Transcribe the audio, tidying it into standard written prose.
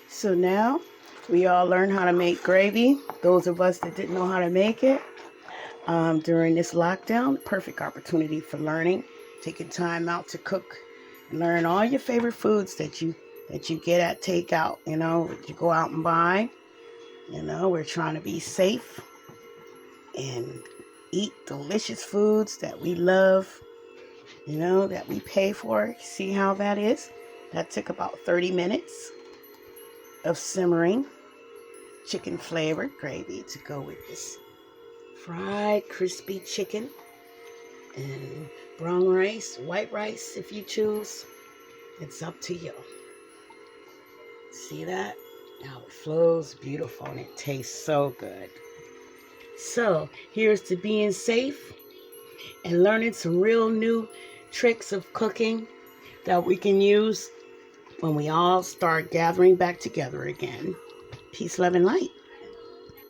So now we all learn how to make gravy. Those of us that didn't know how to make it during this lockdown, perfect opportunity for learning, taking time out to cook, learn all your favorite foods that you get at takeout, that you go out and buy. We're trying to be safe and eat delicious foods that we love, that we pay for. See how that is? That took about 30 minutes of simmering chicken flavored gravy to go with this fried crispy chicken and brown rice, white rice if you choose. It's up to you. See that? How it flows beautiful and it tastes so good. So here's to being safe and learning some real new tricks of cooking that we can use when we all start gathering back together again. Peace, love, and light.